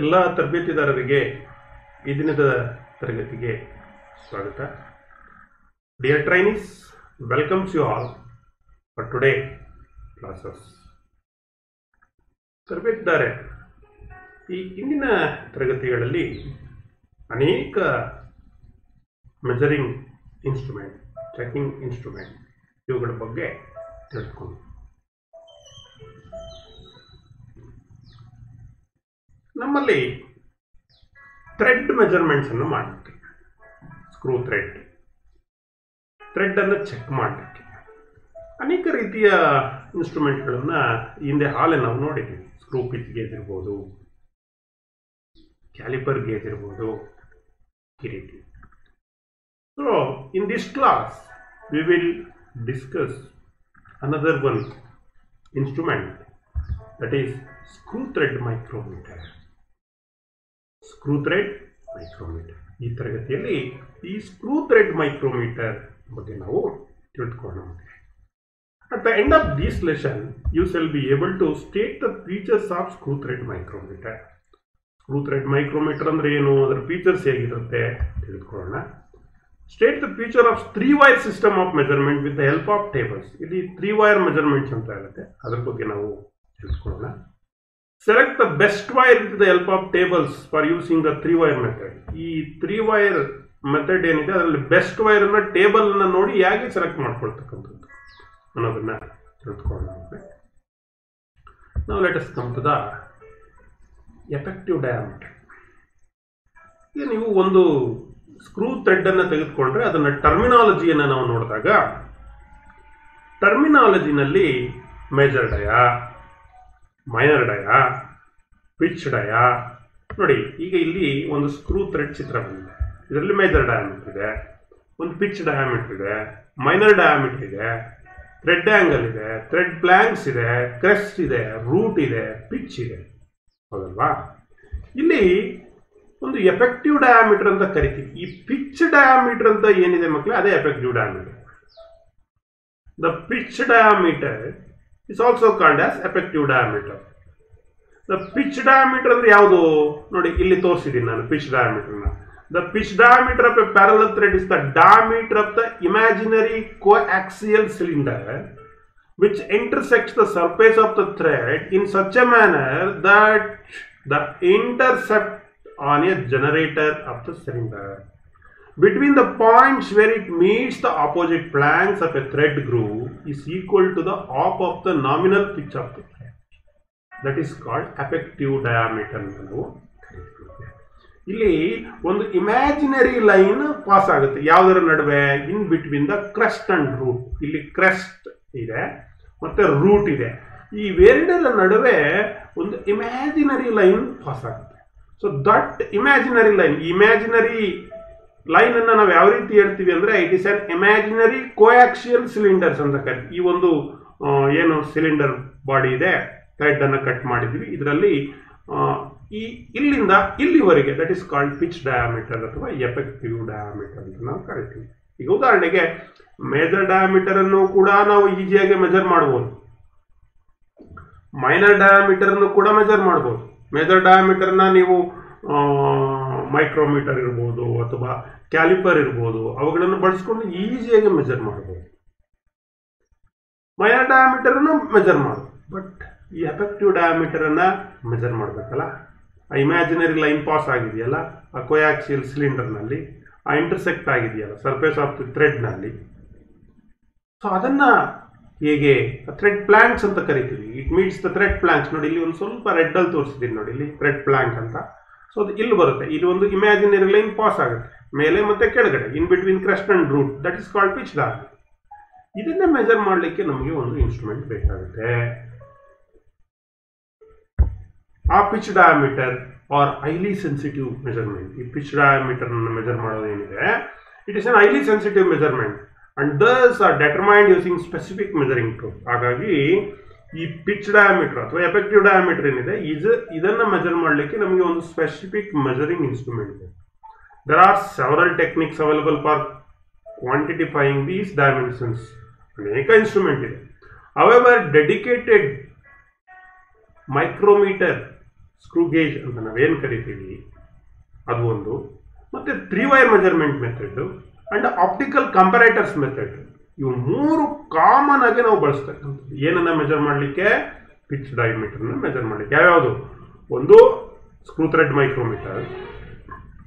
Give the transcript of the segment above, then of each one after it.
ಎಲ್ಲ ತರಬೇತಿದಾರರಿಗೆ ಈ ದಿನದ ತರಗತಿಗೆ ಸ್ವಾಗತ. Dear trainees, welcomes you all for today classes. ತರಬೇತಿದಾರೆ, ಈ ಇಂದಿನ ತರಗತಿಗಳಲ್ಲಿ ಅನೇಕ ಮೆಜರಿಂಗ್ ಇನ್ಸ್ಟ್ರೂಮೆಂಟ್, ಚೆಕಿಂಗ್ ಇನ್ಸ್ಟ್ರೂಮೆಂಟ್ ಇವುಗಳ ಬಗ್ಗೆ ತಿಳ್ಕೊಂಡು ನಮ್ಮಲ್ಲಿ ಥ್ರೆಡ್ ಮೆಜರ್ಮೆಂಟ್ಸ್ ಅನ್ನು ಮಾಡಲಿಕ್ಕೆ, ಸ್ಕ್ರೂ ಥ್ರೆಡ್ ಅನ್ನು ಚೆಕ್ ಮಾಡಲಿಕ್ಕೆ ಅನೇಕ ರೀತಿಯ ಇನ್ಸ್ಟ್ರೂಮೆಂಟ್ಗಳನ್ನು ಹಿಂದೆ ಹಾಲೆ ನಾವು ನೋಡಿದ್ದೀವಿ. ಸ್ಕ್ರೂ ಪಿಚ್ ಗೇಜ್ ಇರ್ಬೋದು, ಕ್ಯಾಲಿಪರ್ ಗೇಜ್ ಇರ್ಬೋದು, ಈ ರೀತಿ. So in this class we will discuss another one instrument, that is screw thread micrometer. ಈ ತರಗತಿಯಲ್ಲಿ ಈ ಸ್ಕ್ರೂ ಥ್ರೆಡ್ ಮೈಕ್ರೋಮೀಟರ್ ಬಗ್ಗೆ ನಾವು ತಿಳಿದುಕೊಳ್ಳೋಣ. At the end of this lesson you shall be able to state the features of screw thread micrometer. Screw thread micrometre ಅಂದ್ರೆ ಏನು, ಅದರ features ಹೇಗಿರುತ್ತೆ ತಿಳಿದುಕೊಳ್ಳೋಣ. State the feature of 3-wire system of measurement with the help of tables. ಇಲ್ಲಿ 3-wire measurements ಅಂತ ಇರುತ್ತೆ, ಅದರ ಬಗ್ಗೆ ನಾವು ತಿಳಿದುಕೊಳ್ಳೋಣ. Select the best wire with the help of tables for using the 3-wire method. ಈ 3-wire ಮೆಥಡ್ ಏನಿದೆ ಅದರಲ್ಲಿ ಬೆಸ್ಟ್ ವೈರ್ ಅನ್ನ ಟೇಬಲ್ ಅನ್ನ ನೋಡಿ ಹೇಗೆ ಸೆಲೆಕ್ಟ್ ಮಾಡ್ಕೊಳ್ತಕ್ಕಂಥದ್ದು ಅನ್ನೋದನ್ನ ತಿಳಿದುಕೊಳ್ಳೋಣ. Now let us come to the effective diameter. ಈಗ ನೀವು ಒಂದು ಸ್ಕ್ರೂ ಥ್ರೆಡ್ ಅನ್ನು ತೆಗೆದುಕೊಂಡ್ರೆ ಅದನ್ನ ಟರ್ಮಿನಾಲಜಿಯನ್ನು ನಾವು ನೋಡಿದಾಗ, ಟರ್ಮಿನಾಲಜಿನಲ್ಲಿ major dia, minor dia, pitch dia ನೋಡಿ. ಈಗ ಇಲ್ಲಿ ಒಂದು ಸ್ಕ್ರೂ ಥ್ರೆಡ್ ಚಿತ್ರ ಬಂದಿದೆ. ಇದರಲ್ಲಿ ಮೇಜರ್ ಡಯಾಮೀಟರ್ ಇದೆ, ಒಂದು ಪಿಚ್ ಡಯಾಮೀಟರ್ ಇದೆ, ಮೈನರ್ ಡಯಾಮೀಟರ್ ಇದೆ, ಥ್ರೆಡ್ ಆಂಗಲ್ ಇದೆ, ಥ್ರೆಡ್ ಪ್ಲಾಂಕ್ಸ್ ಇದೆ, ಕ್ರೆಸ್ಟ್ ಇದೆ, ರೂಟ್ ಇದೆ, ಪಿಚ್ ಇದೆ, ಹೌದಲ್ವಾ? ಇಲ್ಲಿ ಒಂದು ಎಫೆಕ್ಟಿವ್ ಡಯಾಮೀಟರ್ ಅಂತ ಕರಿತೀವಿ. ಈ ಪಿಚ್ ಡಯಾಮೀಟರ್ ಅಂತ ಏನಿದೆ ಮಕ್ಕಳೇ, ಅದೇ effective diameter. The pitch diameter is also called as effective diameter. The pitch diameter ಅಂದ್ರೆ ಯಾವುದು ನೋಡಿ, ಇಲ್ಲಿ ತೋರಿಸಿದ್ದೀನಿ ನಾನು ಪಿಚ್ ಡಯಾಮೀಟರ್ನ. The pitch diameter of a parallel thread is the diameter of the imaginary coaxial cylinder which intersects the surface of the thread in such a manner that the intercept on a generator of the cylinder between the points where it meets the opposite flanks of a thread groove is equal to the op of the nominal pitch of the thread. That is called effective diameter. ಇಲ್ಲಿ ಒಂದು imaginary line pass ಆಗುತ್ತೆ ಯಾವುದರ ನಡುವೆ, in between the crest and root. ಇಲ್ಲಿ crest ಇದೆ ಮತ್ತೆ root ಇದೆ, ಈ ಎರಡರ ನಡುವೆ ಒಂದು ಇಮ್ಯಾಜಿನರಿ ಲೈನ್ ಪಾಸ್ ಆಗುತ್ತೆ. ಸೊ ದಟ್ ಇಮ್ಯಾಜಿನರಿ ಲೈನ್ ಅನ್ನ ನಾವು ಯಾವ ರೀತಿ ಹೇಳ್ತೀವಿ ಅಂದ್ರೆ, it is an imaginary coaxial cylinders ಅಂತ ಕರಿತೀವಿ. ಈ ಒಂದು ಏನು ಸಿಲಿಂಡರ್ ಬಾಡಿ ಇದೆ, ಥ್ರೆಡ್ ಅನ್ನು ಕಟ್ ಮಾಡಿದ್ವಿ, ಇದರಲ್ಲಿ ಇಲ್ಲಿಂದ ಇಲ್ಲಿವರೆಗೆ that is called pitch diameter ಅಥವಾ ಎಫೆಕ್ಟಿವ್ ಡಯಾಮೀಟರ್ ಅಂತ ನಾವು ಕರಿತೀವಿ. ಈಗ ಉದಾಹರಣೆಗೆ ಮೇಜರ್ ಡಯಾಮೀಟರ್ ಅನ್ನು ಕೂಡ ನಾವು ಈಸಿಯಾಗಿ ಮೆಜರ್ ಮಾಡಬಹುದು, ಮೈನರ್ ಡಯಾಮೀಟರ್ ಅನ್ನು ಕೂಡ ಮೆಜರ್ ಮಾಡಬಹುದು. ಮೇಜರ್ ಡಯಾಮೀಟರ್ನ ನೀವು ಮೈಕ್ರೋಮೀಟರ್ ಇರ್ಬೋದು ಅಥವಾ ಕ್ಯಾಲಿಪರ್ ಇರ್ಬೋದು, ಅವುಗಳನ್ನು ಬಳಸ್ಕೊಂಡು ಈಸಿಯಾಗಿ ಮೆಜರ್ ಮಾಡಬಹುದು. ಮೈನರ್ ಡಯಾಮೀಟರ್ ಅನ್ನು ಮೆಜರ್ ಮಾಡಬಹುದು, ಬಟ್ ಈ ಎಫೆಕ್ಟಿವ್ ಡಯಾಮೀಟರ್ ಅನ್ನ ಮೆಜರ್ ಮಾಡಬೇಕಲ್ಲ. ಆ ಇಮ್ಯಾಜಿನರಿ ಲೈನ್ ಪಾಸ್ ಆಗಿದೆಯಲ್ಲ ಆ ಕೋಯಾಕ್ಸಿಯಲ್ ಸಿಲಿಂಡರ್ನಲ್ಲಿ, ಆ ಇಂಟರ್ಸೆಕ್ಟ್ ಆಗಿದೆಯಲ್ಲ ಸರ್ಫೇಸ್ ಆಫ್ ದಿ ಥ್ರೆಡ್ನಲ್ಲಿ, ಸೊ ಅದನ್ನ ಹೇಗೆ ಥ್ರೆಡ್ ಪ್ಲಾಂಕ್ಸ್ ಅಂತ ಕರಿತೀವಿ. It meets the thread planks. ನೋಡಿ ಇಲ್ಲಿ ಒಂದು ಸ್ವಲ್ಪ ರೆಡ್ ಅಲ್ಲಿ ತೋರಿಸಿದ್ದೀನಿ ನೋಡಿ, ಇಲ್ಲಿ ಥ್ರೆಡ್ ಪ್ಲಾಂಕ್ ಅಂತ. ಸೊ ಅದು ಇಲ್ಲಿ ಬರುತ್ತೆ, ಇಲ್ಲಿ ಒಂದು ಇಮ್ಯಾಜಿನರಿ ಲೈನ್ ಪಾಸ್ ಆಗುತ್ತೆ ಮೇಲೆ ಮತ್ತೆ ಕೆಳಗಡೆ, in between crest and root, that is called pitch diameter. ಇದನ್ನ ಮೆಜರ್ ಮಾಡಲಿಕ್ಕೆ ನಮಗೆ ಒಂದು ಇನ್ಸ್ಟ್ರೂಮೆಂಟ್ ಬೇಕಾಗುತ್ತೆ. ಆ pitch diameter are highly sensitive measurement. ಈ ಪಿಚ್ ಡಯಾಮೀಟರ್ ಮೆಜರ್ ಮಾಡೋದು ಏನಿದೆ, it is an highly sensitive measurement and thus are determined using specific measuring tool. ಹಾಗಾಗಿ ಈ ಪಿಚ್ ಡಯಾಮೀಟರ್ ಅಥವಾ ಎಫೆಕ್ಟಿವ್ ಡಯಾಮೀಟರ್ ಏನಿದೆ, ಇದನ್ನ ಮೆಜರ್ ಮಾಡಲಿಕ್ಕೆ ನಮಗೆ ಒಂದು ಸ್ಪೆಸಿಫಿಕ್ ಮೆಜರಿಂಗ್ ಇನ್ಸ್ಟ್ರೂಮೆಂಟ್ ಇದೆ. There are several techniques available for quantifying these dimensions. ಅನೇಕ ಇನ್ಸ್ಟ್ರೂಮೆಂಟ್ ಇದೆ. However, dedicated micrometer screw gauge ಅಂತ ನಾವೇನು ಕರಿತೀವಿ ಅದು ಒಂದು, ಮತ್ತು 3 wire measurement method and optical comparators method, ಇವು 3 ಕಾಮನ್ ಆಗಿ ನಾವು ಬಳಸ್ತಕ್ಕಂಥದ್ದು. ಏನನ್ನ ಮೆಜರ್ ಮಾಡಲಿಕ್ಕೆ? ಪಿಚ್ ಡಯಾಮೀಟರ್ನ ಮೆಜರ್ ಮಾಡಲಿಕ್ಕೆ. ಯಾವ್ಯಾವುದು? ಒಂದು ಸ್ಕ್ರೂ ಥ್ರೆಡ್ ಮೈಕ್ರೋಮೀಟರ್,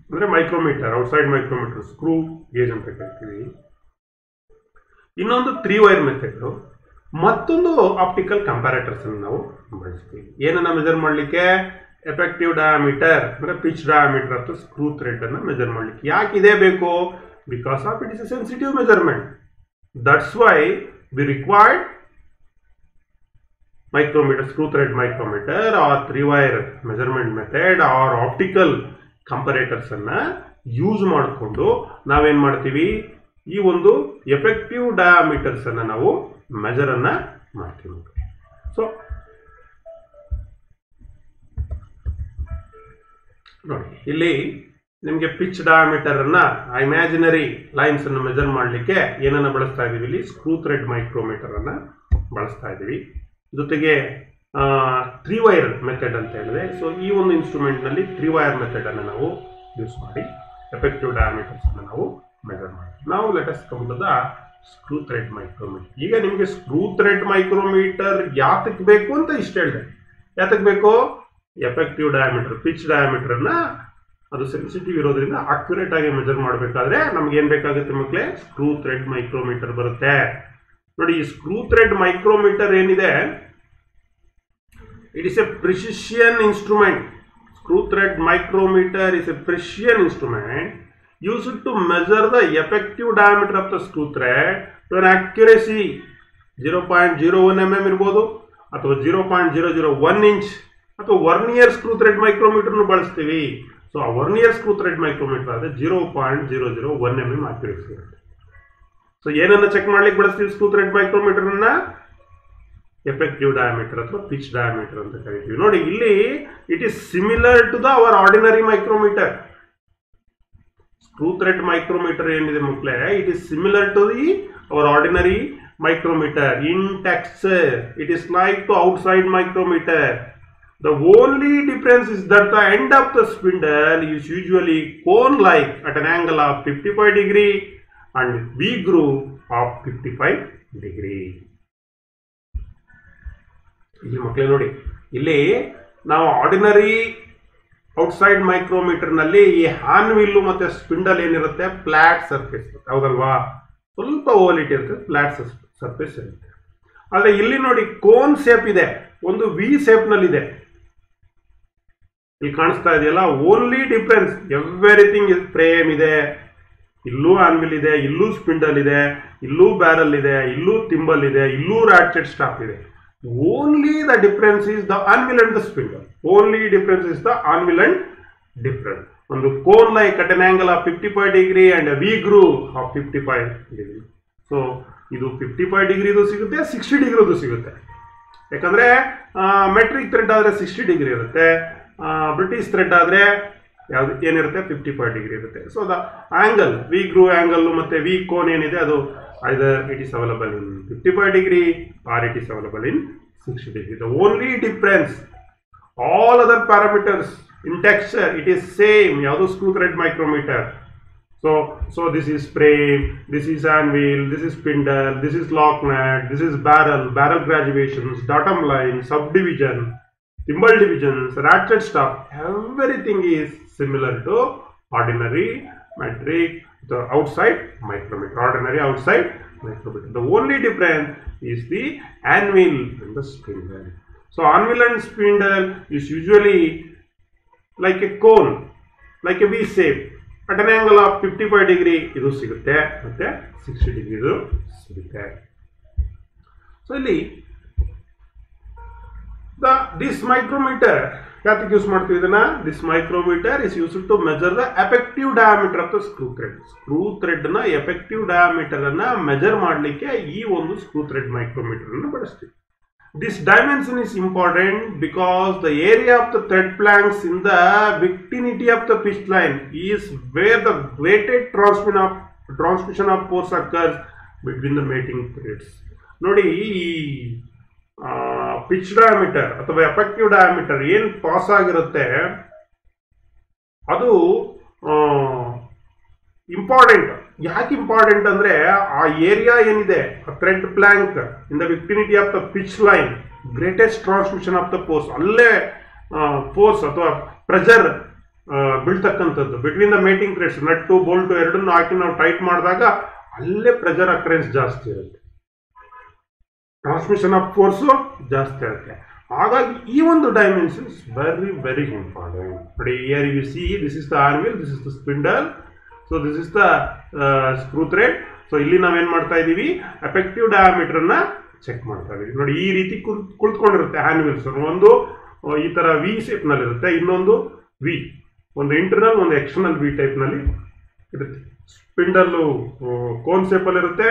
ಅಂದರೆ micrometer, outside micrometer, screw gauge ಅಂತ ಕರಿತೀವಿ. ಇನ್ನೊಂದು 3 ವೈರ್ ಮೆಥಡ್, ಮತ್ತೊಂದು ಆಪ್ಟಿಕಲ್ ಕಂಪ್ಯಾರೇಟರ್ಸ್ ಅನ್ನು ನಾವು ಬಳಸ್ತೀವಿ. ಏನನ್ನ ಮೆಜರ್ ಮಾಡಲಿಕ್ಕೆ? ಎಫೆಕ್ಟಿವ್ ಡಯಾಮೀಟರ್ ಅಂದರೆ ಪಿಚ್ ಡಯಾಮೀಟರ್ ಅಥವಾ ಸ್ಕ್ರೂ ಥ್ರೆಡ್ ಅನ್ನು ಮೆಜರ್ ಮಾಡಲಿಕ್ಕೆ. ಯಾಕೆ ಇದೇ ಬೇಕು? Because of it is a sensitive measurement. That's why we required micrometer, screw thread micrometer or 3 wire measurement method or optical comparators ಅನ್ನ ಯೂಸ್ ಮಾಡಿಕೊಂಡು ನಾವೇನ್ ಮಾಡ್ತೀವಿ? ಈ ಒಂದು ಎಫೆಕ್ಟಿವ್ ಡಯಾಮೀಟರ್ಸ್ ಅನ್ನ ನಾವು ಮೆಜರ್ ಅನ್ನ ಮಾಡ್ತೀವಿ. ಸೊ ನೋಡಿ, ಇಲ್ಲಿ ನಿಮಗೆ ಪಿಚ್ ಡಯಾಮೀಟರ್ ಅನ್ನ, ಇಮ್ಯಾಜಿನರಿ ಲೈನ್ಸ್ ಅನ್ನು ಮೆಜರ್ ಮಾಡಲಿಕ್ಕೆ ಏನನ್ನ ಬಳಸ್ತಾ ಇದೀವಿ? ಇಲ್ಲಿ ಸ್ಕ್ರೂ ಥ್ರೆಡ್ ಮೈಕ್ರೋಮೀಟರ್ ಅನ್ನ ಬಳಸ್ತಾ ಇದೀವಿ. ಜೊತೆಗೆ 3 ವೈರ್ ಮೆಥಡ್ ಅಂತ ಹೇಳಿದೆ. ಸೊ ಈ ಒಂದು ಇನ್ಸ್ಟ್ರೂಮೆಂಟ್ ನಲ್ಲಿ 3 ವೈರ್ ಮೆಥಡ್ ಅನ್ನು ನಾವು ಯೂಸ್ ಮಾಡಿ ಎಫೆಕ್ಟಿವ್ ಡಯಾಮೀಟರ್ಸ್ ಅನ್ನು ನಾವು ಮೆಜರ್ ಮಾಡ್ತೀವಿ. ನಾವು let us come to the screw thread micrometer. ಈಗ ನಿಮಗೆ ಸ್ಕ್ರೂ ಥ್ರೆಡ್ ಮೈಕ್ರೋಮೀಟರ್ ಯಾತಕ್ಕೆ ಬೇಕು ಅಂತ ಇಷ್ಟು ಹೇಳಿದೆ. ಯಾತಕ್ಕೆ ಬೇಕು? ಎಫೆಕ್ಟಿವ್ ಡಯಾಮೀಟರ್, ಪಿಚ್ ಡಯಾಮೀಟರ್ ಅನ್ನ ಅದು ಸೆನ್ಸಿಟಿವ್ ಇರೋದ್ರಿಂದ ಅಕ್ಯುರೇಟ್ ಆಗಿ ಮೆಜರ್ ಮಾಡಬೇಕಾದ್ರೆ ನಮ್ಗೆ ಏನ್ ಬೇಕಾಗುತ್ತೆ ಮಕ್ಕಳೇ? ಸ್ಕ್ರೂ ಥ್ರೆಡ್ ಮೈಕ್ರೋಮೀಟರ್ ಬರುತ್ತೆ. ನೋಡಿ, ಈ ಸ್ಕ್ರೂ ಥ್ರೆಡ್ ಮೈಕ್ರೋಮೀಟರ್ ಏನಿದೆ, it is A precision instrument. Screw thread micrometre is A precision instrument used to measure the effective diameter of the screw thread to an accuracy 0.01 mm ಇರಬಹುದು ಅಥವಾ 0.001 inch ಅಥವಾ vernier screw thread micrometer ಬಳಸ್ತೀವಿ. So ಆ vernier screw thread micrometer ಆದರೆ 0.001 mm accuracy ಇರುತ್ತೆ. So ಏನನ್ನ check ಮಾಡ್ಲಿಕ್ಕೆ ಬಳಸ್ತೀವಿ ಸ್ಕ್ರೂ ಥ್ರೆಡ್ ಮೈಕ್ರೋಮೀಟರ್ ಅನ್ನ? ಎಫೆಕ್ಟಿವ್ ಡಯಾಮೀಟರ್ ಅಥವಾ ಪಿಚ್ ಡಯಾಮೀಟರ್ ಅಂತ ಕರಿತೀವಿ. ನೋಡಿ, ಇಲ್ಲಿ it is similar to the our ordinary micrometer. Screw thread micrometer ಏನಿದೆ ಮಕ್ಕಳೇ, it is similar to the our ordinary micrometer. In texture, it is like to outside micrometer. The only difference is that the end of the spindle is usually cone-like at an angle of 55 degree and V-groove of 55 degree. ಇಲ್ಲಿ ಮಕ್ಕಳೇ ನೋಡಿ, ಇಲ್ಲಿ ನಾವು ordinary outside micrometre ನಲ್ಲಿ ಈ hand wheel ಮತ್ತೆ spindle ಏನಿರುತ್ತೆ flat surface, ಹೌದಲ್ವಾ? ಸ್ವಲ್ಪ ಓವಲಿಟಿ ಇರುತ್ತೆ, ಫ್ಲಾಟ್ ಸರ್ಫೇಸ್ ಇರುತ್ತೆ. ಆದರೆ ಇಲ್ಲಿ ನೋಡಿ ಕೋನ್ ಶೇಪ್ ಇದೆ, ಒಂದು ವಿ ಶೇಪ್ ನಲ್ಲಿ ಇದೆ. ಇಲ್ಲಿ ಕಾಣಿಸ್ತಾ ಇದೆಯಲ್ಲ, ಓನ್ಲಿ ಡಿಫ್ರೆನ್ಸ್ ಎವ್ರಿಥಿಂಗ್ ಫ್ರೇಮ್ ಇದೆ, ಇಲ್ಲೂ ಆನ್ವಿಲ್ ಇದೆ, ಇಲ್ಲೂ ಸ್ಪಿಂಡಲ್ ಇದೆ, ಇಲ್ಲೂ ಬ್ಯಾರಲ್ ಇದೆ, ಇಲ್ಲೂ ತಿಂಬಲ್ ಇದೆ, ಇಲ್ಲೂ ರಾಟ್ಚೆಟ್ ಸ್ಟಾಪ್ ಇದೆ. Only the difference is the anvil and the spindle. Only difference is the anvil and difference. On the cone like at an angle of 55 degree and a V groove of 55 degree. So, ಇದು 55 degree ಸಿಗುತ್ತೆ, 60 degree ಸಿಗುತ್ತೆ. ಯಾಕಂದ್ರೆ metric thread ಆದ್ರೆ 60 degree ಇರುತ್ತೆ, British thread ಆದ್ರೆ ಯಾವ್ದು ಏನಿರುತ್ತೆ 55 degree ಇರುತ್ತೆ. So the angle V groove angle ಮತ್ತೆ ವಿ ಕೋನ್ ಏನಿದೆ ಅದು either it is available in 55 degree or it is available in 60 degree. The only difference, all other parameters in texture it is same. Yadu screw thread micrometer. So this is frame, this is anvil, this is spindle, this is lock nut, this is barrel graduations, datum line, subdivision, thimble divisions, ratchet stop. Everything is similar to ordinary metric, the outside micrometer, ordinary outside micrometer. The only difference is the anvil and the spindle. So anvil and spindle is usually like a cone, like a V shape at an angle of 55 degree. Idu sigutte matte 60 degree idu sigutte. So ಇಲ್ಲಿ this micrometer ಯಾತಕ್ಕೆ use ಮಾಡ್ತೀವಿ ಇದನ್ನ? This micrometer is use to measure the effective diameter of the screw thread. Screw thread ನ effective diameter ಅನ್ನ measure ಮಾಡಲಿಕ್ಕೆ ಈ ಒಂದು screw thread micrometer ಅನ್ನು ಬಳಸ್ತೀವಿ. This dimension is important because the area of the thread flanks in the vicinity of the pitch line is where the weighted transmission of force occurs between the mating threads. ನೋಡಿ, ಈ pitch diameter ಅಥವಾ effective diameter ಏನು pass ಆಗಿರುತ್ತೆ ಅದು important. ಯಾಕೆ important ಅಂದ್ರೆ ಆ area ಏನಿದೆ thread flank in the vicinity of the pitch line greatest transmission of the force, ಅಲ್ಲೇ ಫೋರ್ಸ್ ಅಥವಾ ಪ್ರೆಷರ್ ಬೀಳ್ತಕ್ಕಂಥದ್ದು between the mating threads, nut bolt ಎರಡನ್ನು ಹಾಕಿ ನಾವು ಟೈಟ್ ಮಾಡಿದಾಗ ಅಲ್ಲೇ ಪ್ರೆಷರ್ ಅಕ್ರೆನ್ಸ್ ಜಾಸ್ತಿ ಇರುತ್ತೆ, ಟ್ರಾನ್ಸ್ಮಿಷನ್ ಆಫ್ ಫೋರ್ಸು ಜಾಸ್ತಿ ಇರುತ್ತೆ. ಹಾಗಾಗಿ ಈ ಒಂದು dimension is very very important. ನೋಡಿ, here you see this is the anvil, this is the spindle, so this is the screw thread. So ಇಲ್ಲಿ ನಾವೇನ್ ಮಾಡ್ತಾ ಇದೀವಿ, ಎಫೆಕ್ಟಿವ್ ಡಯಾಮೀಟರ್ನ ಚೆಕ್ ಮಾಡ್ತಾ ಇದೀವಿ. ನೋಡಿ, ಈ ರೀತಿ ಕುಳಿತುಕೊಂಡಿರುತ್ತೆ ಹ್ಯಾಂಡ್ ಒಂದು ಈ ತರ ವಿ ಶೇಪ್ ನಲ್ಲಿ ಇರುತ್ತೆ, ಇನ್ನೊಂದು ವಿ, ಒಂದು ಇಂಟರ್ನಲ್ ಒಂದು ಎಕ್ಸ್ಟರ್ನಲ್ ವಿ ಟೈಪ್ ನಲ್ಲಿ ಇರುತ್ತೆ. ಸ್ಪಿಂಡಲ್ ಕೋನ್ ಶೇಪ್ ಅಲ್ಲಿ ಇರುತ್ತೆ,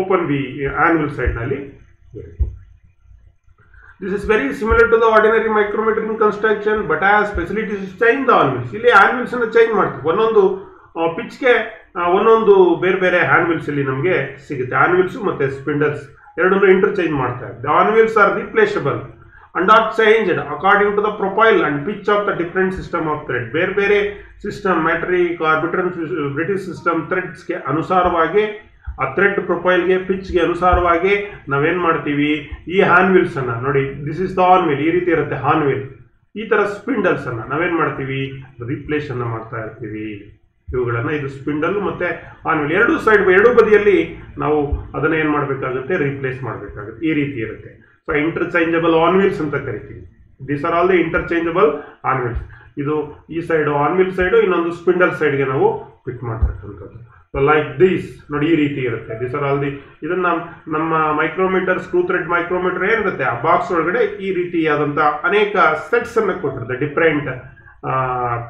ಓಪನ್ ವಿ ಆನ್ವಿಲ್ ಸೈಡ್ ನಲ್ಲಿ ಇರುತ್ತೆ. This is very similar to the ordinary micrometer in construction, but as facilities change the anvils. ಇಲ್ಲಿ ಆನ್ವಿಲ್ಸ್ ಅನ್ನು ಚೇಂಜ್ ಮಾಡ್ತೀವಿ. ಒಂದೊಂದು ಪಿಚ್ಗೆ ಒಂದೊಂದು ಬೇರೆ ಬೇರೆ ಆನ್ವಿಲ್ಸ್ ಇಲ್ಲಿ ನಮಗೆ ಸಿಗುತ್ತೆ. ಆನ್ವಿಲ್ಸ್ ಮತ್ತೆ ಸ್ಪಿಂಡಲ್ಸ್ ಎರಡನ್ನು ಇಂಟರ್ಚೇಂಜ್ ಮಾಡ್ತಾ ಇದ್ದಾರೆ. The anvils are replaceable and are changed according to the profile and pitch of the different system of thread. ಬೇರೆ ಬೇರೆ ಸಿಸ್ಟಮ್, ಮೆಟ್ರಿಕ್, ಆರ್ಬಿಟ್ರಲ್, ಬ್ರಿಟಿಷ್ ಸಿಸ್ಟಮ್ ಥ್ರೆಡ್ಸ್ಗೆ ಅನುಸಾರವಾಗಿ, ಆ ಥ್ರೆಡ್ ಪ್ರೊಫೈಲ್ಗೆ, ಪಿಚ್ಗೆ ಅನುಸಾರವಾಗಿ ನಾವೇನ್ ಮಾಡ್ತೀವಿ, ಈ ಹಾನ್ವಿಲ್ಸ್ ಅನ್ನ ನೋಡಿ, ದಿಸ್ ಇಸ್ ದ ಹಾನ್ವಿಲ್, ಈ ರೀತಿ ಇರುತ್ತೆ ಹಾನ್ವಿಲ್. ಈ ತರ ಸ್ಪಿಂಡಲ್ಸ್ ಅನ್ನ ನಾವೇನ್ ಮಾಡ್ತೀವಿ, ರಿಪ್ಲೇಸ್ ಅನ್ನ ಮಾಡ್ತಾ ಇರ್ತೀವಿ ಇವುಗಳನ್ನ. ಇದು ಸ್ಪಿಂಡಲ್ ಮತ್ತೆ ಹಾನ್ವಿಲ್ ಎರಡೂ ಸೈಡ್, ಎರಡೂ ಬದಿಯಲ್ಲಿ ನಾವು ಅದನ್ನ ಏನ್ ಮಾಡಬೇಕಾಗುತ್ತೆ, ರೀಪ್ಲೇಸ್ ಮಾಡಬೇಕಾಗುತ್ತೆ. ಈ ರೀತಿ ಇರುತ್ತೆ. ಸೊ ಇಂಟರ್ಚೇಂಜಬಲ್ ಆನ್ವಿಲ್ಸ್ ಅಂತ ಕರಿತೀವಿ. These are all the interchangeable anvils. ಇದು ಈ ಸೈಡ್ ಆನ್ವಿಲ್ ಸೈಡು, ಇನ್ನೊಂದು ಸ್ಪಿಂಡಲ್ ಸೈಡ್ಗೆ ನಾವು ಫಿಟ್ ಮಾಡ್ತಕ್ಕಂಥದ್ದು. ಸೊ ಲೈಕ್ ದಿಸ್ ನೋಡಿ, ಈ ರೀತಿ ಇರುತ್ತೆ. ದಿಸ್ ಆರ್ ಆಲ್ ದಿ, ಇದನ್ನ ನಮ್ಮ ಮೈಕ್ರೋಮೀಟರ್, ಸ್ಕ್ರೂ ಥ್ರೆಡ್ ಮೈಕ್ರೋಮೀಟರ್ ಏನಿರುತ್ತೆ ಆ ಬಾಕ್ಸ್ ಒಳಗಡೆ ಈ ರೀತಿಯಾದಂಥ ಅನೇಕ ಸೆಟ್ಸ್ ಅನ್ನು ಕೊಟ್ಟಿರುತ್ತೆ. ಡಿಫ್ರೆಂಟ್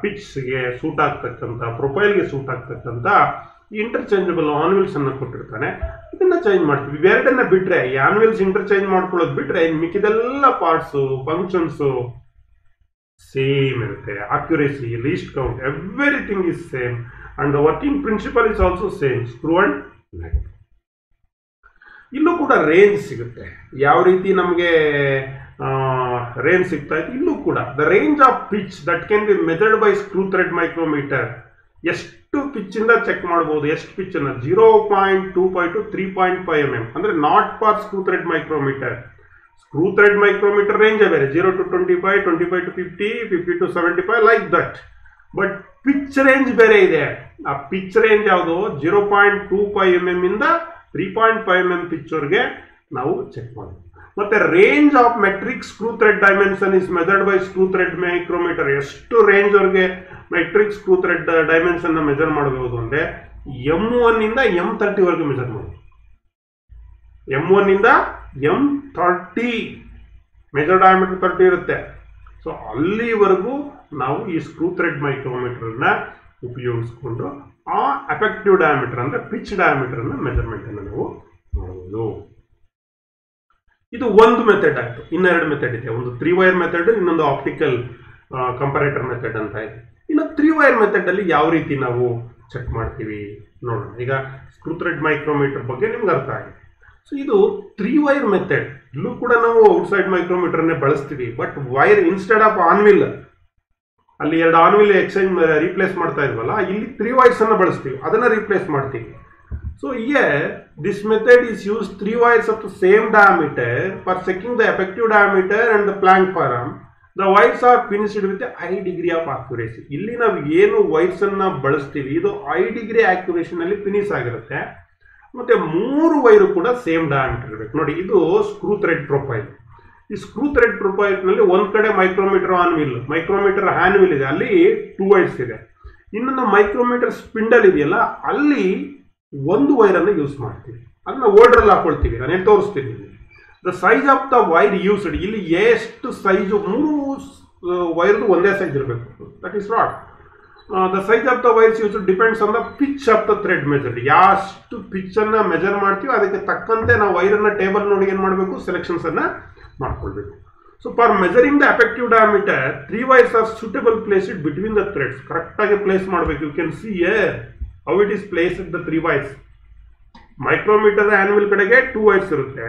ಪಿಚ್ಗೆ ಸೂಟ್ ಆಗ್ತಕ್ಕಂಥ, ಪ್ರೊಫೈಲ್ಗೆ ಸೂಟ್ ಆಗ್ತಕ್ಕಂಥ ಇಂಟರ್ಚೇಂಜಬಲ್ ಆನ್ವಿಲ್ಸ್ ಅನ್ನು ಕೊಟ್ಟಿರ್ತಾನೆ. ಇದನ್ನ ಚೇಂಜ್ ಮಾಡ್ತೀವಿ. ಇವೆರಡನ್ನ ಬಿಟ್ರೆ, ಈ ಆನ್ವಿಲ್ಸ್ ಇಂಟರ್ಚೇಂಜ್ ಮಾಡ್ಕೊಳ್ಳೋದು ಬಿಟ್ರೆ ಮಿಕ್ಕಿದೆಲ್ಲ ಪಾರ್ಟ್ಸು, ಫಂಕ್ಷನ್ಸು ಸೇಮ್ ಇರುತ್ತೆ. Accuracy, least count, everything is same. And the working principle is also same, screw and nut. ಇಲ್ಲೂ ಕೂಡ ರೇಂಜ್ ಸಿಗುತ್ತೆ. ಯಾವ ರೀತಿ ನಮಗೆ ರೇಂಜ್ ಸಿಗ್ತಾ ಇತ್ತು, ಇಲ್ಲೂ ಕೂಡ the range of pitch that can be measured by screw thread micrometre. ಎಷ್ಟು ಪಿಚ್ ಇಂದ ಚೆಕ್ ಮಾಡಬಹುದು, ಎಷ್ಟು ಪಿಚ್ ಅನ್ನ 0.25 to 3.5 mm, ಅಂದ್ರೆ not for screw thread micrometer. Screw thread micrometre range ಬೇರೆ, 0 to 25, 25 to 50, 50 to 75 like that. But pitch range ಬೇರೆ ಇದೆ. ಆ ಪಿಚ್ ರೇಂಜ್ ಯಾವುದು, 0.25 mm ಇಂದ 3.5 mm ಪಿಚ್ ವರೆಗೆ ನಾವು ಚೆಕ್ ಮಾಡಬಹುದು. ಮತ್ತೆ range of metric screw thread dimension is measured by screw thread micrometre. ಎಷ್ಟು ರೇಂಜ್ ವರೆಗೆ ಮೆಟ್ರಿಕ್ ಸ್ಕ್ರೂ ಥ್ರೆಡ್ ಡೈಮೆನ್ಷನ್ ನ ಮೆಜರ್ ಮಾಡಬಹುದು ಅಂದ್ರೆ M1 ಇಂದ M30 ವರೆಗೆ ಮೆಜರ್ ಮಾಡಬಹುದು. M1 ಇಂದ M30 ಮೆಜರ್ ಡಯಾಮೀಟರ್ 30 ಇರುತ್ತೆ. ಸೊ ಅಲ್ಲಿವರೆಗೂ ನಾವು ಈ ಸ್ಕ್ರೂ ಥ್ರೆಡ್ ಮೈಕ್ರೋಮೀಟರ್ನ ಉಪಯೋಗಿಸ್ಕೊಂಡು ಆ ಎಫೆಕ್ಟಿವ್ ಡಯಾಮೀಟರ್ ಅಂದ್ರೆ ಪಿಚ್ ಡಯಾಮೀಟರ್ ಮೆಜರ್ಮೆಂಟ್ ಅನ್ನು ನಾವು ಮಾಡಬಹುದು. ಇದು ಒಂದು ಮೆಥಡ್ ಆಯ್ತು. ಇನ್ನೆರಡು ಮೆಥಡ್ ಇದೆ. ಒಂದು 3 ವೈರ್ ಮೆಥಡ್, ಇನ್ನೊಂದು ಆಪ್ಟಿಕಲ್ ಕಂಪರೇಟರ್ ಮೆಥಡ್ ಅಂತ ಇದೆ. ಇನ್ನು 3 ವೈರ್ ಮೆಥಡ್ ಅಲ್ಲಿ ಯಾವ ರೀತಿ ನಾವು ಚೆಕ್ ಮಾಡ್ತೀವಿ ನೋಡೋಣ. ಈಗ ಸ್ಕ್ರೂ ಥ್ರೆಡ್ ಮೈಕ್ರೋಮೀಟರ್ ಬಗ್ಗೆ ನಿಮ್ಗೆ ಅರ್ಥ ಆಗಿದೆ. ಸೊ ಇದು 3 ವೈರ್ ಮೆಥಡ್. ಇಲ್ಲೂ ಕೂಡ ನಾವು ಔಟ್ಸೈಡ್ ಮೈಕ್ರೋಮೀಟರ್ನೇ ಬಳಸ್ತೀವಿ. ಬಟ್ ವೈರ್ ಇನ್ಸ್ಟೆಡ್ ಆಫ್ ಆನ್ವಿಲ್, ಅಲ್ಲಿ 2 ಆನ್ವಿಲ್ ಎಕ್ಸ್ಚೇಂಜ್ ರೀಪ್ಲೇಸ್ ಮಾಡ್ತಾ ಇದ್ವಲ್ಲ, ಇಲ್ಲಿ 3 ವೈರ್ಸ್ ಅನ್ನ ಬಳಸ್ತೀವಿ, ಅದನ್ನ ರೀಪ್ಲೇಸ್ ಮಾಡ್ತೀವಿ. So here this method is use 3 wires of the same diameter for checking the effective diameter and the flank form. The wires are finished with high degree of accuracy. ಇಲ್ಲಿ ನಾವು ಏನು wires ಅನ್ನ ಬಳಸ್ತೀವಿ ಇದು high degree ಅಕ್ಯುರೇಷನ್ ಅಲ್ಲಿ finish ಆಗಿರುತ್ತೆ. ಮತ್ತೆ 3 wire ಕೂಡ ಸೇಮ್ ಡಯಾಮೀಟರ್ ಇರಬೇಕು. ನೋಡಿ, ಇದು ಸ್ಕ್ರೂ ಥ್ರೆಡ್ ಪ್ರೊಫೈಲ್. ಈ ಸ್ಕ್ರೂ ಥ್ರೆಡ್ ಪ್ರೊಫೈಲ್ ನಲ್ಲಿ ಒಂದ್ ಕಡೆ ಮೈಕ್ರೋಮೀಟರ್ ಆನ್ವಿಲ್, ಮೈಕ್ರೋಮೀಟರ್ ಹ್ಯಾಂಡ್ವಿಲ್ ಇದೆ, ಅಲ್ಲಿ 2 ವೈರ್ಸ್ ಇದೆ. ಇನ್ನೊಂದು ಮೈಕ್ರೋಮೀಟರ್ ಸ್ಪಿಂಡಲ್ ಇದೆಯಲ್ಲ, ಅಲ್ಲಿ 1 ವೈರ್ ಅನ್ನು ಯೂಸ್ ಮಾಡ್ತೀವಿ. ಅದನ್ನ ಓಲ್ಡ್ರಲ್ಲಿ ಹಾಕೊಳ್ತೀವಿ. ನಾನೇನು ತೋರಿಸ್ತೀನಿ. The size of the wire used, ಇಲ್ಲಿ ಎಷ್ಟು ಸೈಜು, 3 ವೈರ್ದು ಒಂದೇ ಸೈಜ್ ಇರಬೇಕು. That is not the size of the wires used depends on the pitch of the thread measured. ಎಷ್ಟು ಪಿಚ್ ಅನ್ನ ಮೆಜರ್ ಮಾಡ್ತೀವಿ ಅದಕ್ಕೆ ತಕ್ಕಂತೆ ನಾವು ವೈರನ್ನ ಟೇಬಲ್ ನೋಡಿ ಏನ್ ಮಾಡಬೇಕು, ಸೆಲೆಕ್ಷನ್ಸ್ ಅನ್ನ ಮಾಡ್ಕೊಳ್ಬೇಕು. So for measuring the effective diameter 3 wires are suitable placed between the threads. Correct ಆಗಿ ಪ್ಲೇಸ್ ಮಾಡಬೇಕು. You can see how it is placed the 3 wires. Micrometer anvil ಕಡೆಗೆ 2 ವೈರ್ಸ್ ಇರುತ್ತೆ,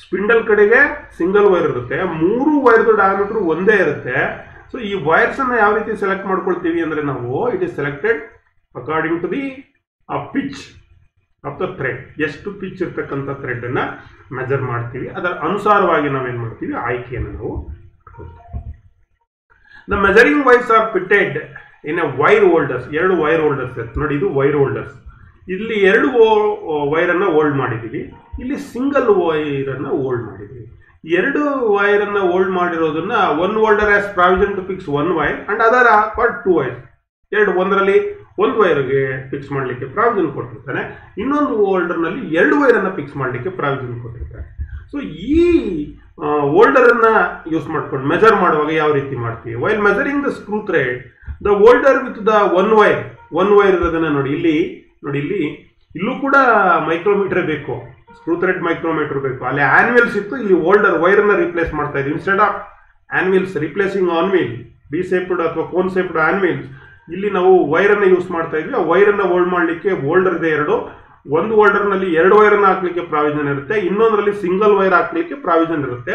ಸ್ಪಿಂಡಲ್ ಕಡೆಗೆ ಸಿಂಗಲ್ ವೈರ್ ಇರುತ್ತೆ, 3 ವೈರ್ದು diameter ಒಂದೇ ಇರುತ್ತೆ. So ಈ wires ಅನ್ನ ಯಾವ ರೀತಿ ಸೆಲೆಕ್ಟ್ ಮಾಡ್ಕೊಳ್ತೀವಿ ಅಂದ್ರೆ ನಾವು it is selected according to the pitch of the thread. ಎಷ್ಟು ಪಿಚ್ ಇರ್ತಕ್ಕಂಥ ಥ್ರೆಡ್ ಅನ್ನ ಮೆಜರ್ ಮಾಡ್ತೀವಿ, ಅದರ ಅನುಸಾರವಾಗಿ ನಾವೇನ್ ಮಾಡ್ತೀವಿ ಆಯ್ಕೆಯನ್ನು ನಾವು the measuring wires are fitted in a wire holders. 2 wire holders ಇರುತ್ತೆ ನೋಡಿ, ಇದು ವೈರ್ ಹೋಲ್ಡರ್ಸ್. ಇಲ್ಲಿ 2 ವೈರ್ ಅನ್ನ ಹೋಲ್ಡ್ ಮಾಡಿದೀವಿ, ಇಲ್ಲಿ ಸಿಂಗಲ್ ವೈರ್ ಅನ್ನ ಹೋಲ್ಡ್ ಮಾಡಿದೀವಿ. 2 ವೈರ್ ಅನ್ನ ಹೋಲ್ಡ್ ಮಾಡಿರೋದನ್ನ one holder as provision to fix 1 wire and other for 2 wire. ಒಂದರಲ್ಲಿ 1 ವೈರ್ಗೆ ಫಿಕ್ಸ್ ಮಾಡಲಿಕ್ಕೆ ಪ್ರಾವಿಷನ್ ಕೊಟ್ಟಿರ್ತಾನೆ, ಇನ್ನೊಂದು ಹೋಲ್ಡರ್ ನಲ್ಲಿ 2 ವೈರ್ ಅನ್ನ ಫಿಕ್ಸ್ ಮಾಡಲಿಕ್ಕೆ ಪ್ರಾವಿಷನ್ ಕೊಟ್ಟಿರ್ತಾನೆ. ಸೊ ಈ ಹೋಲ್ಡರ್ ಅನ್ನ ಯೂಸ್ ಮಾಡ್ಕೊಂಡು ಮೆಜರ್ ಮಾಡುವಾಗ ಯಾವ ರೀತಿ ಮಾಡ್ತೀವಿ, while measuring the screw thread the holder with the 1 wire ಇರೋದನ್ನ ನೋಡಿ ಇಲ್ಲಿ ಇಲ್ಲೂ ಕೂಡ ಮೈಕ್ರೋಮೀಟರ್ ಬೇಕು, ಸ್ಕ್ರೂ ಥ್ರೆಡ್ ಮೈಕ್ರೋಮೀಟರ್ ಬೇಕು. ಅಲ್ಲಿ ಆನ್ವಿಲ್ಸ್ ಇತ್ತು, ಇಲ್ಲಿ ಹೋಲ್ಡರ್ ವೈರ್ ಅನ್ನ ರಿಪ್ಲೇಸ್ ಮಾಡ್ತಾ ಇದ್ದೀವಿ. ಇನ್ಸ್ಟೆಡ್ ಆಫ್ ಆನ್ವಿಲ್ಸ್ ರಿಪ್ಲೇಸಿಂಗ್ ಆನ್ವಿಲ್, ಬಿ ಸೇಪ್ಡ್ ಅಥವಾ ಕೋನ್ ಸೇಪ್ಡ್ ಆನ್ವಿಲ್ಸ್, ಇಲ್ಲಿ ನಾವು ವೈರ್ ಅನ್ನ ಯೂಸ್ ಮಾಡ್ತಾ ಇದ್ವಿ. ಆ ವೈರ್ ಅನ್ನ ಹೋಲ್ಡ್ ಮಾಡಲಿಕ್ಕೆ ಹೋಲ್ಡರ್ ಇದೆ 2. ಒಂದು ಹೋಲ್ಡರ್ ನಲ್ಲಿ 2 ವೈರ್ ಅನ್ನ ಹಾಕ್ಲಿಕ್ಕೆ ಪ್ರಾವಿಷನ್ ಇರುತ್ತೆ, ಇನ್ನೊಂದರಲ್ಲಿ ಸಿಂಗಲ್ ವೈರ್ ಹಾಕ್ಲಿಕ್ಕೆ ಪ್ರಾವಿಷನ್ ಇರುತ್ತೆ.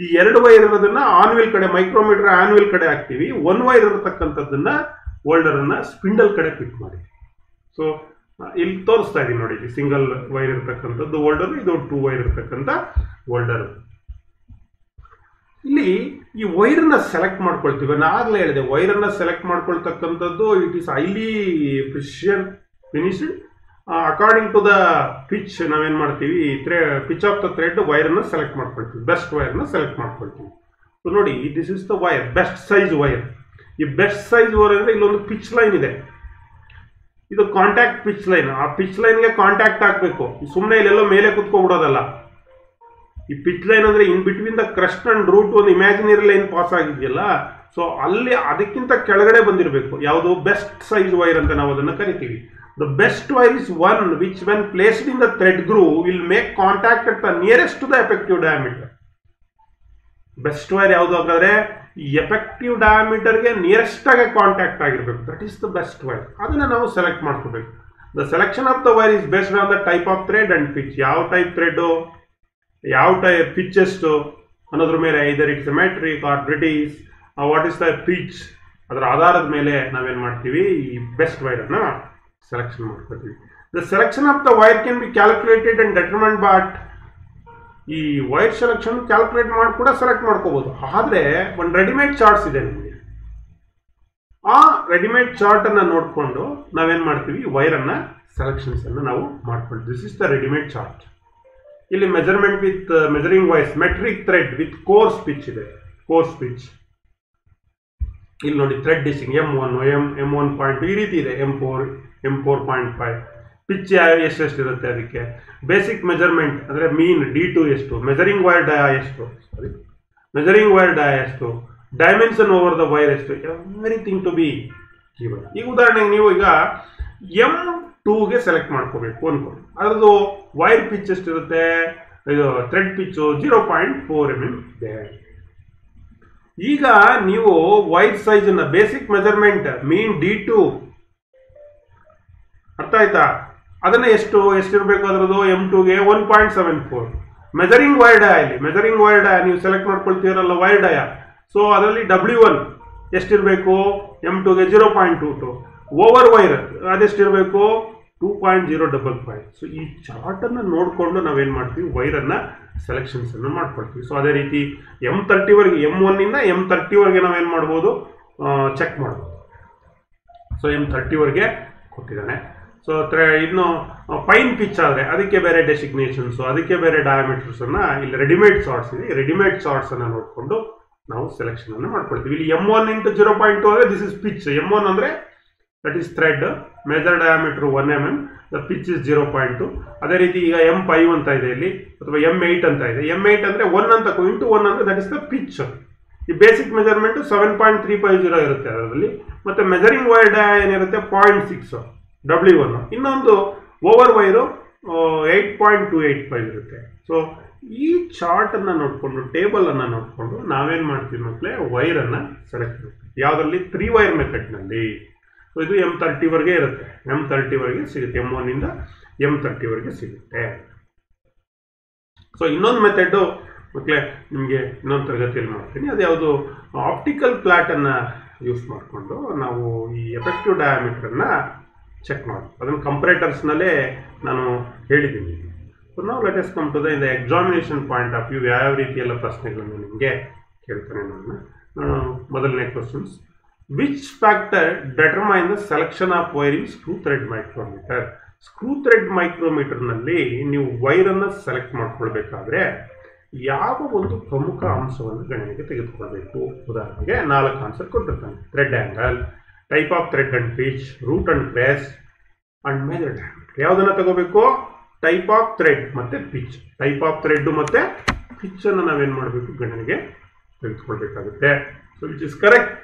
ಈ 2 ವೈರ್ ಇರೋದನ್ನ ಆನ್ವಿಲ್ ಕಡೆ, ಮೈಕ್ರೋಮೀಟರ್ ಆನ್ವಿಲ್ ಕಡೆ ಹಾಕ್ತಿವಿ. 1 ವೈರ್ ಇರತಕ್ಕಂಥದ್ದನ್ನ ಹೋಲ್ಡರ್ ಅನ್ನ ಸ್ಪಿಂಡಲ್ ಕಡೆ ಫಿಟ್ ಮಾಡಿ. ಸೊ ಇಲ್ಲಿ ತೋರಿಸ್ತಾ ಇದೀನಿ ನೋಡಿ, ಇಲ್ಲಿ ಸಿಂಗಲ್ ವೈರ್ ಇರತಕ್ಕಂಥದ್ದು ಹೋಲ್ಡರ್, ಇದು 2 ವೈರ್ ಇರತಕ್ಕಂಥ ಹೋಲ್ಡರ್. ಇಲ್ಲಿ ಈ ವೈರ್ ನ ಸೆಲೆಕ್ಟ್ ಮಾಡ್ಕೊಳ್ತೀವಿ. ನಾನು ಆಗ್ಲೇ ಹೇಳಿದೆ, ವೈರ್ ಅನ್ನ ಸೆಲೆಕ್ಟ್ ಮಾಡ್ಕೊಳ್ತಕ್ಕಂಥದ್ದು it is highly precision finished according to the pitch. ನಾವೇನ್ ಮಾಡ್ತೀವಿ, pitch of the thread wire ಅನ್ನ ಸೆಲೆಕ್ಟ್ ಮಾಡ್ಕೊಳ್ತೀವಿ, ಬೆಸ್ಟ್ ವೈರ್ ನ ಸೆಲೆಕ್ಟ್ ಮಾಡ್ಕೊಳ್ತೀವಿ. ಸೊ ನೋಡಿ, this is the wire, best size wire. ಈ ಬೆಸ್ಟ್ ಸೈಜ್ ವೈರ್ ಅಂದ್ರೆ ಇಲ್ಲೊಂದು ಪಿಚ್ ಲೈನ್ ಇದೆ, ಇದು ಕಾಂಟ್ಯಾಕ್ಟ್ ಪಿಚ್ ಲೈನ್. ಆ ಪಿಚ್ ಲೈನ್ಗೆ ಕಾಂಟ್ಯಾಕ್ಟ್ ಹಾಕ್ಬೇಕು, ಸುಮ್ಮನೆ ಇಲ್ಲೆಲ್ಲೋ ಮೇಲೆ ಕುತ್ಕೊಬಿಡೋದಲ್ಲ. ಈ ಪಿಚ್ ಲೈನ್ ಅಂದ್ರೆ in between the crest and root ಒಂದು ಇಮ್ಯಾಜಿನರಿ ಲೈನ್ ಪಾಸ್ ಆಗಿದೆಯಲ್ಲ, ಸೊ ಅಲ್ಲಿ ಅದಕ್ಕಿಂತ ಕೆಳಗಡೆ ಬಂದಿರಬೇಕು. ಯಾವುದು ಬೆಸ್ಟ್ ಸೈಜ್ ವೈರ್ ಅಂತ ನಾವು ಅದನ್ನು ಕರಿತೀವಿ. The best wire is one which when placed in the thread groove will make contact at the nearest to the effective diameter. Best wire ಯಾವುದು ಹಾಗಾದ್ರೆ ಎಫೆಕ್ಟಿವ್ ಡಯಾಮೀಟರ್ಗೆ ನಿಯರೆಸ್ಟ್ ಆಗಿ ಕಾಂಟ್ಯಾಕ್ಟ್ ಆಗಿರಬೇಕು. That is the best wire. ಅದನ್ನ ನಾವು select ಮಾಡ್ಕೋಬೇಕು. The selection of the wire is based on the type of thread and pitch. ಯಾವ type thread, ಯಾವ ಟೈಪ್ ಪಿಚ್ ಎಷ್ಟು ಅನ್ನೋದ್ರ ಮೇಲೆ, either it's metric or British, what is the pitch, ಅದರ ಆಧಾರದ ಮೇಲೆ ನಾವೇನ್ ಮಾಡ್ತೀವಿ, ಈ ಬೆಸ್ಟ್ ವೈರ್ ಅನ್ನ ಸೆಲೆಕ್ಷನ್ ಮಾಡ್ಕೊತೀವಿ. The selection of the wire can be calculated and determined but ಈ ವೈರ್ ಸೆಲೆಕ್ಷನ್ ಕ್ಯಾಲ್ಕುಲೇಟ್ ಮಾಡಿ ಕೂಡ ಸೆಲೆಕ್ಟ್ ಮಾಡ್ಕೋಬಹುದು. ಆದ್ರೆ ಒಂದು ರೆಡಿಮೇಡ್ ಚಾರ್ಟ್ಸ್ ಇದೆ ನಿಮಗೆ, ಆ ರೆಡಿಮೇಡ್ ಚಾರ್ಟ್ ಅನ್ನ ನೋಡಿಕೊಂಡು ನಾವೇನ್ ಮಾಡ್ತೀವಿ, ವೈರ್ ಅನ್ನ ಸೆಲೆಕ್ಷನ್ಸ್ ಅನ್ನ ನಾವು ಮಾಡ್ಕೊಳ್ತೀವಿ. This is the readymade chart. ಇಲ್ಲಿ measurement with measuring wires, metric thread with coarse pitch ಇದೆ, ಕೋರ್ಸ್ ಪಿಚ್. ಇಲ್ಲಿ ನೋಡಿ ಥ್ರೆಡ್ ಡಿಸ್ಟಿಂಗ್ M1 M1.2 ಈ ರೀತಿ ಇದೆ, M4 M4.5. ಪಿಚ್ ಎಷ್ಟೆಷ್ಟು ಇರುತ್ತೆ ಅದಕ್ಕೆ. ಬೇಸಿಕ್ ಮೆಜರ್ಮೆಂಟ್ ಅಂದ್ರೆ ಮೀನ್ D2 ಎಷ್ಟು, ಮೆಜರಿಂಗ್ ವೈರ್ ಡಯಾ ಎಷ್ಟು, ಮೆಜರಿಂಗ್ ವೈರ್ ಡಯಾ ಎಷ್ಟು, ಡೈಮೆನ್ಷನ್ ಓವರ್ ದ ವೈರ್ ಎಷ್ಟು, ಎವ್ರಿಥಿಂಗ್ ಟು ಬಿ ಗಿವನ್. ಈಗ ಉದಾಹರಣೆಗೆ ನೀವು ಈಗ M2ಗೆ ಸೆಲೆಕ್ಟ್ ಮಾಡ್ಕೋಬೇಕು ಅನ್ಕೊಂಡು, ಅದರದ್ದು ವೈರ್ ಪಿಚ್ ಎಷ್ಟಿರುತ್ತೆ, ಇದು ಥ್ರೆಡ್ ಪಿಚ್ 0.4 mm ಇದೆ. ಈಗ ನೀವು ವೈರ್ ಸೈಜ್ ಅನ್ನ ಬೇಸಿಕ್ ಮೆಜರ್ಮೆಂಟ್ ಮೀನ್ D2 ಅರ್ಥ ಆಯ್ತಾ, ಅದನ್ನ ಎಷ್ಟಿರಬೇಕು ಅದರದ್ದು M2ಗೆ 1.74. ಮೆಜರಿಂಗ್ ವೈರ್ ಡಯಾ, ಇಲ್ಲಿ ಮೆಜರಿಂಗ್ ವೈರ್ ಡಯಾ ನೀವು ಸೆಲೆಕ್ಟ್ ಮಾಡ್ಕೊಳ್ತೀರಲ್ಲ ವೈರ್ ಡಯಾ, ಸೊ ಅದರಲ್ಲಿ W1 ಎಷ್ಟಿರಬೇಕು, M2ಗೆ 0.22. ಓವರ್ ವೈರ್ ಅದೆಷ್ಟಿರಬೇಕು, 2.055. ಸೊ ಈ ಚಾರ್ಟ್ ಅನ್ನ ನೋಡಿಕೊಂಡು ನಾವೇನ್ ಮಾಡ್ತೀವಿ, ವೈರ್ ಅನ್ನ ಸೆಲೆಕ್ಷನ್ಸ್ ಅನ್ನು ಮಾಡ್ಕೊಳ್ತೀವಿ. ಸೊ ಅದೇ ರೀತಿ M30 ವರೆಗೆ, M1 ಇಂದ M30 ವರೆಗೆ ನಾವೇನ್ ಮಾಡ್ಬೋದು, ಚೆಕ್ ಮಾಡ್ಬೋದು. ಸೊ M30 ವರೆಗೆ ಕೊಟ್ಟಿದ್ದಾನೆ. ಸೊ ಇನ್ನು ಫೈನ್ ಪಿಚ್ ಆದರೆ ಅದಕ್ಕೆ ಬೇರೆ ಡೆಸಿಗ್ನೇಷನ್ಸ್, ಅದಕ್ಕೆ ಬೇರೆ ಡಯಾಮೀಟರ್ಸ್ ಅನ್ನ ಇಲ್ಲಿ ರೆಡಿಮೇಡ್ ಚಾರ್ಟ್ಸ್ ಇದೆ. ರೆಡಿಮೇಡ್ ಚಾರ್ಟ್ಸ್ ಅನ್ನ ನೋಡಿಕೊಂಡು ನಾವು ಸೆಲೆಕ್ಷನ್ ಅನ್ನು ಮಾಡ್ಕೊಳ್ತೀವಿ. ಇಲ್ಲಿ M1 into 0.2 ಅಂದ್ರೆ ದಿಸ್ ಇಸ್ ಪಿಚ್. M1 ಅಂದ್ರೆ that is thread, major diameter 1 mm, the pitch is 0.2. ಅದೇ ರೀತಿ ಈಗ M5 ಅಂತ ಇದೆ ಇಲ್ಲಿ, ಅಥವಾ M8 ಅಂತ ಇದೆ. M8 ಅಂದ್ರೆ 1 ಅಂತ ಇಂಟು 1 ಅಂದ್ರೆ ದಟ್ ಇಸ್ ದ ಪಿಚ್. ಈ ಬೇಸಿಕ್ ಮೆಜರ್ಮೆಂಟ್ 7.350 ಇರುತ್ತೆ ಅದರಲ್ಲಿ. ಮತ್ತೆ ಮೆಜರಿಂಗ್ ವೈರ್ ಡಯಾ ಏನಿರುತ್ತೆ 0.6 W1. ಇನ್ನೊಂದು ಓವರ್ ವೈರು 8.285 ಇರುತ್ತೆ. ಸೊ ಈ ಚಾರ್ಟ್ ಅನ್ನ ನೋಡಿಕೊಂಡು, ಟೇಬಲ್ ಅನ್ನ ನೋಡಿಕೊಂಡು ನಾವೇನ್ ಮಾಡ್ತೀವಿ ಮಕ್ಕಳೇ, ವೈರ್ ಅನ್ನ ಸೆಲೆಕ್ಟ್ ಮಾಡ್ತೀವಿ. ಯಾವ್ದ್ರಲ್ಲಿ, 3 ವೈರ್ ಮೆಥಡ್ ನಲ್ಲಿ. ಸೊ ಇದು M30 ವರೆಗೆ ಇರುತ್ತೆ, M30 ವರೆಗೆ ಸಿಗುತ್ತೆ, M1 ಇಂದ M30 ವರೆಗೆ ಸಿಗುತ್ತೆ. ಸೊ ಇನ್ನೊಂದು ಮೆಥಡು ಮಕ್ಕಳೇ ನಿಮಗೆ ಇನ್ನೊಂದು ತರಗತಿಯಲ್ಲಿ ಮಾಡ್ತೀನಿ, ಅದು ಯಾವುದು ಆಪ್ಟಿಕಲ್ ಪ್ಲಾಟನ್ನು ಯೂಸ್ ಮಾಡಿಕೊಂಡು ನಾವು ಈ ಎಫೆಕ್ಟಿವ್ ಡಯಾಮೀಟ್ರನ್ನು ಚೆಕ್ ಮಾಡೋದು. ಅದನ್ನು ಕಂಪ್ರೇಟರ್ಸ್ನಲ್ಲೇ ನಾನು ಹೇಳಿದ್ದೀನಿ. ಸೊ ನಾವು let us come to the in the examination point of view ಯಾವ ರೀತಿಯೆಲ್ಲ ಪ್ರಶ್ನೆಗಳನ್ನು ನಿಮಗೆ ಕೇಳ್ತಾನೆ ನಾನು. ಮೊದಲನೇ questions, which factor determine the selection of wire in screw thread micrometer. Screw thread ಮೈಕ್ರೋಮೀಟರ್ನಲ್ಲಿ ನೀವು ವೈರನ್ನು ಸೆಲೆಕ್ಟ್ ಮಾಡ್ಕೊಳ್ಬೇಕಾದ್ರೆ ಯಾವ ಒಂದು ಪ್ರಮುಖ ಅಂಶವನ್ನು ಗಣನೆಗೆ ತೆಗೆದುಕೊಳ್ಬೇಕು? ಉದಾಹರಣೆಗೆ 4 ಆನ್ಸರ್ ಕೊಟ್ಟಿರ್ತಾನೆ. Thread angle, type of thread and pitch, root and crest and major diameter. ಯಾವುದನ್ನು ತಗೋಬೇಕು? ಟೈಪ್ ಆಫ್ ಥ್ರೆಡ್ ಮತ್ತು ಪಿಚ್. ಟೈಪ್ ಆಫ್ ಥ್ರೆಡ್ ಮತ್ತು ಪಿಚ್ಚನ್ನು ನಾವೇನು ಮಾಡಬೇಕು? ಗಣನೆಗೆ ತೆಗೆದುಕೊಳ್ಬೇಕಾಗುತ್ತೆ. So which is correct?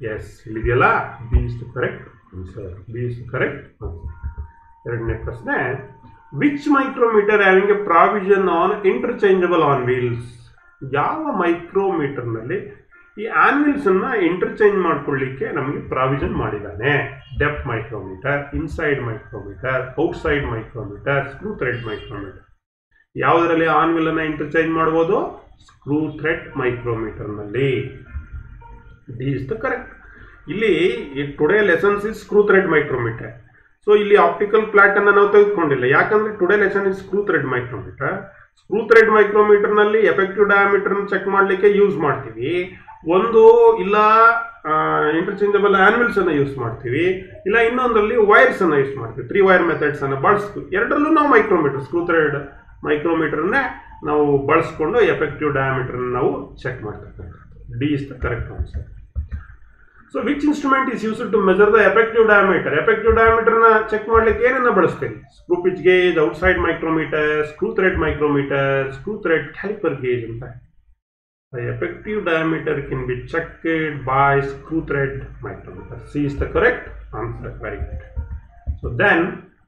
Yes, ಇಲ್ಲಿದೆಯಲ್ಲ, B is the correct answer. B is the correct answer. ಎರಡನೇ ಪ್ರಶ್ನೆ, which micrometer having a provision on interchangeable anvils. ಯಾವ ಮೈಕ್ರೋಮೀಟರ್ನಲ್ಲಿ ಈ ಆನ್ವಿಲ್ಸನ್ನು ಇಂಟರ್ಚೇಂಜ್ ಮಾಡ್ಕೊಳ್ಳಿಕ್ಕೆ ನಮಗೆ ಪ್ರಾವಿಷನ್ ಮಾಡಿದ್ದಾನೆ? Depth micrometre, inside micrometer, outside micrometer, screw thread micrometer. ಯಾವುದರಲ್ಲಿ ಆನ್ವಿಲನ್ನು ಇಂಟರ್ಚೇಂಜ್ ಮಾಡ್ಬೋದು? ಸ್ಕ್ರೂ ಥ್ರೆಡ್ ಮೈಕ್ರೋಮೀಟರ್ನಲ್ಲಿ. D is the correct. ಇಲ್ಲಿ today lessons is screw thread micrometer. So ಇಲ್ಲಿ ಆಪ್ಟಿಕಲ್ ಪ್ಲಾಟನ್ನು ನಾವು ತೆಗೆದುಕೊಂಡಿಲ್ಲ, ಯಾಕಂದರೆ today lesson is screw thread micrometer. Screw thread ಮೈಕ್ರೋಮೀಟರ್ನಲ್ಲಿ ಎಫೆಕ್ಟಿವ್ ಡಯಾಮೀಟರ್ನ ಚೆಕ್ ಮಾಡಲಿಕ್ಕೆ ಯೂಸ್ ಮಾಡ್ತೀವಿ. ಒಂದು ಇಲ್ಲ ಇಂಟರ್ಚೇಂಜಬಲ್ ಆ್ಯನ್ವಿಲ್ಸನ್ನು ಯೂಸ್ ಮಾಡ್ತೀವಿ, ಇಲ್ಲ ಇನ್ನೊಂದರಲ್ಲಿ ವೈರ್ಸನ್ನು ಯೂಸ್ ಮಾಡ್ತೀವಿ. 3 ವೈರ್ ಮೆಥಡ್ಸನ್ನು ಬಳಸ್ತೀವಿ. ಎರಡರಲ್ಲೂ ನಾವು ಮೈಕ್ರೋಮೀಟರ್, ಸ್ಕ್ರೂ ಥ್ರೆಡ್ ಮೈಕ್ರೋಮೀಟರ್ನೇ ನಾವು ಬಳಸ್ಕೊಂಡು ಎಫೆಕ್ಟಿವ್ ಡಯಾಮೀಟರ್ನ ನಾವು ಚೆಕ್ ಮಾಡ್ತಕ್ಕಂಥದ್ದು. D is the correct answer. So which instrument is used to measure the effective diameter. Effective ಡಯಾಮೀಟರ್ನ ಚೆಕ್ ಮಾಡಲಿಕ್ಕೆ ಏನನ್ನ ಬಳಸ್ತೀವಿ? Screw pitch gauge, outside micrometer, screw thread micrometer, screw thread caliper gauge ಅಂತ. The effective diameter can be checked by screw thread micrometer. C is the correct answer. Very good. So then,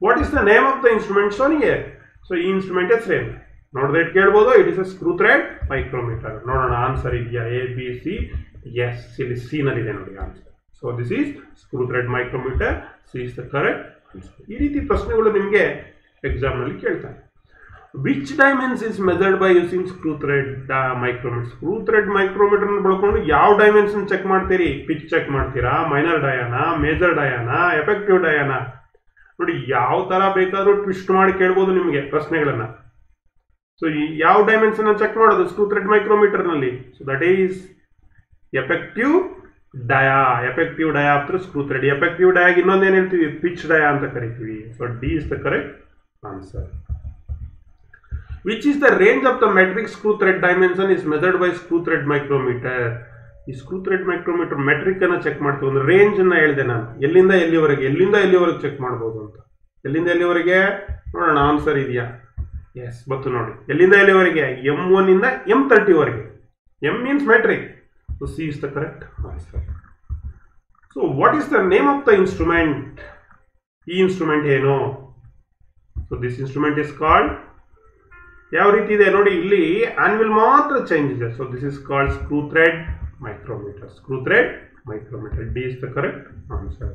what is the name of the instrument shown here? So, this instrument is same. Not that ಕೇಳಬಹುದು. It is a screw thread micrometer. ನೋಡೋಣ answer ಇದೆಯಾ? A, B, C. Yes, ಇಲ್ಲಿ C ನಲ್ಲಿದೆ ನೋಡಿ answer. So, this is screw thread micrometer. C is the correct answer. ಈ ರೀತಿ ಪ್ರಶ್ನೆಗಳು ನಿಮಗೆ ಎಕ್ಸಾಮ್ ನಲ್ಲಿ ಕೇಳ್ತಾರೆ. Which dimension is measured by using screw thread micrometer. Screw thread ಮೈಕ್ರೋಮೀಟರ್ನ ಬಳಕೊಂಡು ಯಾವ ಡೈಮೆನ್ಷನ್ ಚೆಕ್ ಮಾಡ್ತೀರಿ? ಪಿಚ್ ಚೆಕ್ ಮಾಡ್ತೀರಾ? ಮೈನರ್ ಡಯಾನಾ, ಮೇಜರ್ ಡಯಾನಾ, ಎಫೆಕ್ಟಿವ್ ಡಯಾನಾ? ನೋಡಿ, ಯಾವ ಥರ ಬೇಕಾದರೂ ಟ್ವಿಸ್ಟ್ ಮಾಡಿ ಕೇಳ್ಬೋದು ನಿಮಗೆ ಪ್ರಶ್ನೆಗಳನ್ನು. ಸೊ ಯಾವ ಡೈಮೆನ್ಷನ್ ಚೆಕ್ ಮಾಡೋದು ಸ್ಕ್ರೂ ಥ್ರೆಡ್ ಮೈಕ್ರೋಮೀಟರ್ನಲ್ಲಿ? So that is effective dia. Effective dia after screw thread. Effective ಡಯಾಗಿ ಇನ್ನೊಂದೇನು ಹೇಳ್ತೀವಿ? ಪಿಚ್ ಡಯಾ ಅಂತ ಕರಿತೀವಿ. So D is the correct answer. Which is the range of the metric screw thread dimension is measured by screw thread micrometer. ಈ screw thread micrometre metric ಅನ್ನು check ಮಾಡ್ತೀವಿ. ಒಂದು range ಅನ್ನ ಹೇಳಿದೆ ನಾನು, ಎಲ್ಲಿಂದ ಎಲ್ಲಿವರೆಗೆ ಚೆಕ್ ಮಾಡ್ಬೋದು ಅಂತ. ಎಲ್ಲಿಂದ ಎಲ್ಲಿವರೆಗೆ ನೋಡೋಣ ಆನ್ಸರ್ ಇದೆಯಾ? ಎಸ್, ಗೊತ್ತು ನೋಡಿ. ಎಲ್ಲಿಂದ ಎಲ್ಲಿವರೆಗೆ? M1 ಇಂದ M30 ವರೆಗೆ. M means metric. So C is the correct answer. So what is the name of the instrument? ಈ ಇನ್ಸ್ಟ್ರೂಮೆಂಟ್ ಏನು? So this instrument is called, ಯಾವ ರೀತಿ ಇದೆ ನೋಡಿ, ಇಲ್ಲಿ ಆನ್ವಿಲ್ ಮಾತ್ರ ಚೇಂಜ್ ಇದೆ. So this is called screw thread micrometer. Screw thread micrometre. D is the correct answer.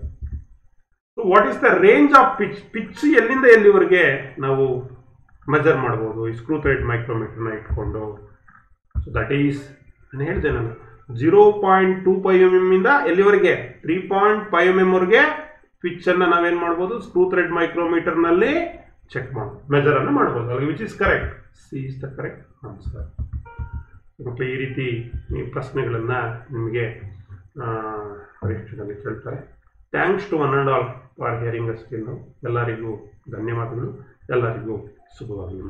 So what is the range of pitch. Pitch ಎಲ್ಲಿಂದ ಎಲ್ಲಿವರೆಗೆ ನಾವು ಮೆಜರ್ ಮಾಡ್ಬೋದು ಈ ಸ್ಕ್ರೂ ಥ್ರೆಡ್ ಮೈಕ್ರೋಮೀಟರ್ನ ಇಟ್ಕೊಂಡು? ಸೊ ದಟ್ ಈಸ್, ನಾನು ಹೇಳಿದೆ ನಾನು 0.25 mm ಇಂದ ಎಲ್ಲಿವರೆಗೆ? 3.5 mm ವರೆಗೆ ಪಿಚ್ಚನ್ನು ನಾವೇನು ಮಾಡ್ಬೋದು? ಸ್ಕ್ರೂ ಥ್ರೆಡ್ ಮೈಕ್ರೋಮೀಟರ್ನಲ್ಲಿ ಚೆಕ್ ಮಾಡ್ಬೋದು, ಮೆಜರನ್ನು ಮಾಡ್ಬೋದು. ಅಲ್ಲಿ which is correct? C is the correct answer. ಮತ್ತು ಈ ರೀತಿ ಪ್ರಶ್ನೆಗಳನ್ನು ನಿಮಗೆ ಪರೀಕ್ಷೆಯಲ್ಲಿ ಕೇಳ್ತಾರೆ. Thanks to one and all for hearing us till now. ಎಲ್ಲರಿಗೂ ಧನ್ಯವಾದಗಳು. ಎಲ್ಲರಿಗೂ ಶುಭವಾಗಲಿ.